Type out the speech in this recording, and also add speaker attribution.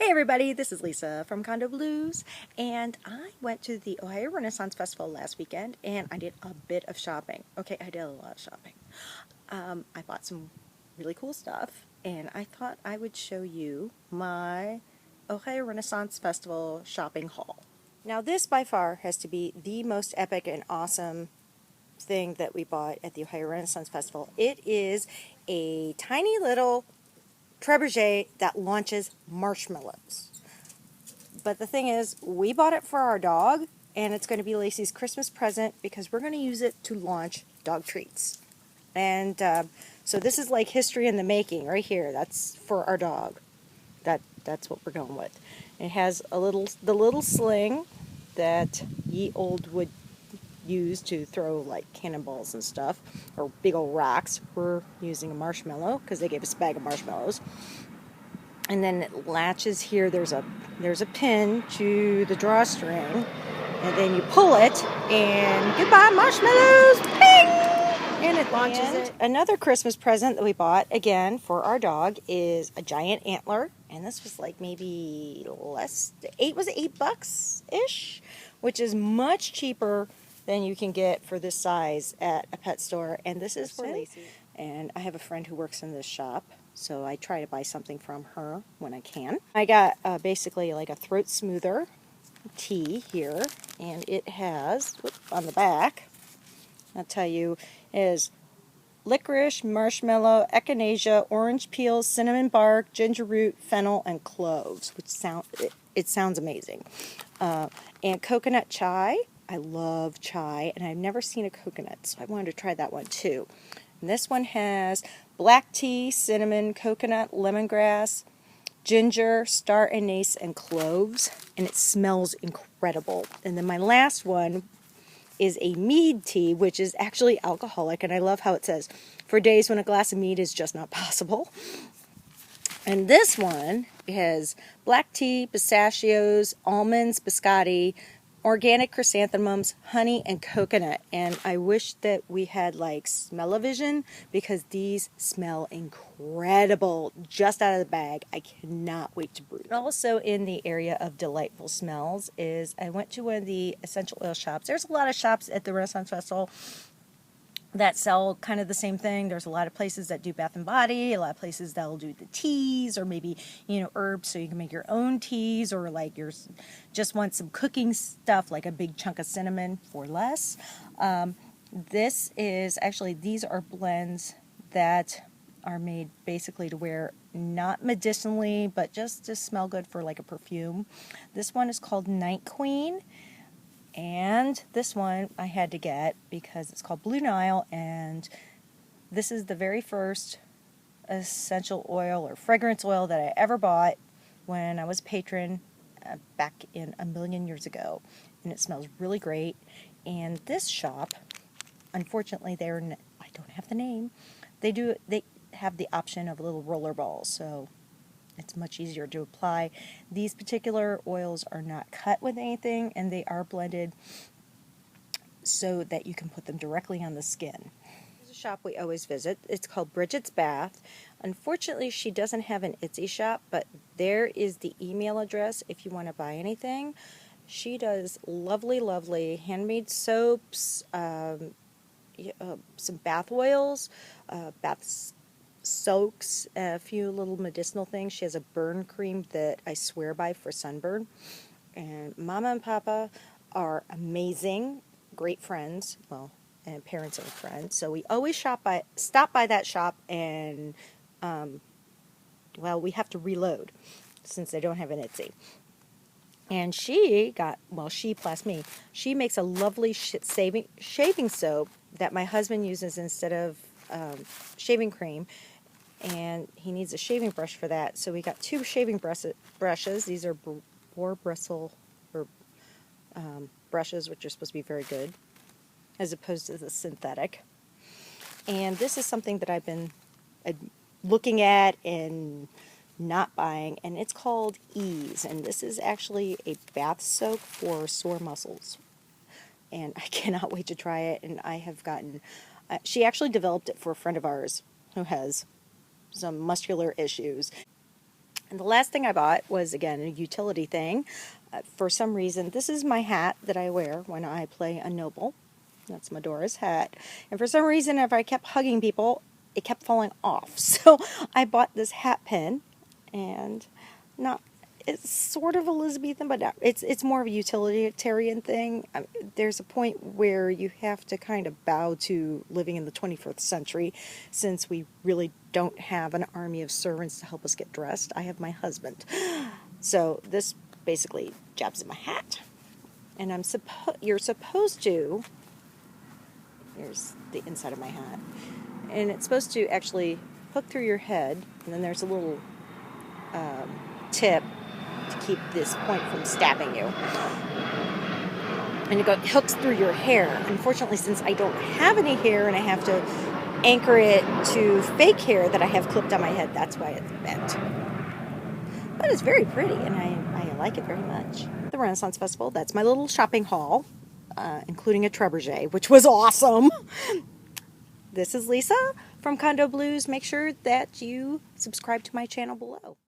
Speaker 1: Hey everybody, this is Lisa from Condo Blues, and I went to the Ohio Renaissance Festival last weekend, and I did a bit of shopping. Okay, I did a lot of shopping. I bought some really cool stuff, and I thought I would show you my Ohio Renaissance Festival shopping haul. Now this by far has to be the most epic and awesome thing that we bought at the Ohio Renaissance Festival. It is a tiny little Trebuchet that launches marshmallows. But the thing is, we bought it for our dog, and it's going to be Lacey's Christmas present because we're going to use it to launch dog treats. And so this is like history in the making right here. That's for our dog. That's what we're going with. It has the little sling that ye old would use to throw like cannonballs and stuff, or big old rocks. We're using a marshmallow because they gave us a bag of marshmallows. And then it latches here. There's a pin to the drawstring, and then you pull it, and goodbye marshmallows, ping, and it launches it. Another Christmas present that we bought again for our dog is a giant antler, and this was like maybe $8 ish, which is much cheaper than you can get for this size at a pet store. And this is for Lacey. And I have a friend who works in this shop, so I try to buy something from her when I can. I got basically like a throat smoother tea here, and it has, on the back, I'll tell you, is licorice, marshmallow, echinacea, orange peels, cinnamon bark, ginger root, fennel, and cloves, which sounds amazing. And coconut chai. I love chai, and I've never seen a coconut, so I wanted to try that one too. And this one has black tea, cinnamon, coconut, lemongrass, ginger, star anise, and cloves, and it smells incredible. And then my last one is a mead tea, which is actually alcoholic, and I love how it says, for days when a glass of mead is just not possible. And this one has black tea, pistachios, almonds, biscotti, organic chrysanthemums, honey, and coconut. And I wish that we had like smell-o-vision, because these smell incredible just out of the bag. I cannot wait to brew. Also in the area of delightful smells is I went to one of the essential oil shops. There's a lot of shops at the Renaissance Festival that sell kind of the same thing. There's a lot of places that do Bath and Body, a lot of places that'll do the teas, or maybe, herbs so you can make your own teas, or like you just want some cooking stuff like a big chunk of cinnamon for less. These are blends that are made basically to wear, not medicinally, but just to smell good for like a perfume. This one is called Night Queen. And this one I had to get because it's called Blue Nile, and this is the very first essential oil or fragrance oil that I ever bought when I was a patron back in a million years ago. And it smells really great. And this shop, unfortunately, I don't have the name. They have the option of little roller balls, so it's much easier to apply. These particular oils are not cut with anything, and they are blended so that you can put them directly on the skin. There's a shop we always visit. It's called Bridgets Bath. Unfortunately, she doesn't have an Etsy shop, but there is the email address if you want to buy anything. She does lovely, lovely handmade soaps, some bath oils, bath soaks, a few little medicinal things. She has a burn cream that I swear by for sunburn. And Mama and Papa are amazing, great friends, and parents and friends. So we always stop by that shop, and we have to reload since they don't have an Etsy. And she plus me, she makes a lovely shaving soap that my husband uses instead of shaving cream. And he needs a shaving brush for that. So we got 2 shaving brushes. These are boar bristle brushes, which are supposed to be very good, as opposed to the synthetic. And this is something that I've been looking at and not buying, and it's called Ease. And this is actually a bath soak for sore muscles. And I cannot wait to try it. And I have gotten... she actually developed it for a friend of ours who has some muscular issues. And the last thing I bought was, again, a utility thing. For some reason, this is my hat that I wear when I play a noble. That's Medora's hat. And for some reason, if I kept hugging people, it kept falling off. So I bought this hat pin, and it's sort of Elizabethan, but it's more of a utilitarian thing. There's a point where you have to kind of bow to living in the 21st century, since we really don't have an army of servants to help us get dressed. I have my husband. So this basically jabs in my hat. And you're supposed to, here's the inside of my hat, and it's supposed to actually hook through your head, and then there's a little tip to keep this point from stabbing you. And it hooks through your hair. Unfortunately, since I don't have any hair and I have to anchor it to fake hair that I have clipped on my head, that's why it's bent. But it's very pretty, and I like it very much. The Renaissance Festival, that's my little shopping haul, including a Trebuchet, which was awesome. This is Lisa from Condo Blues. Make sure that you subscribe to my channel below.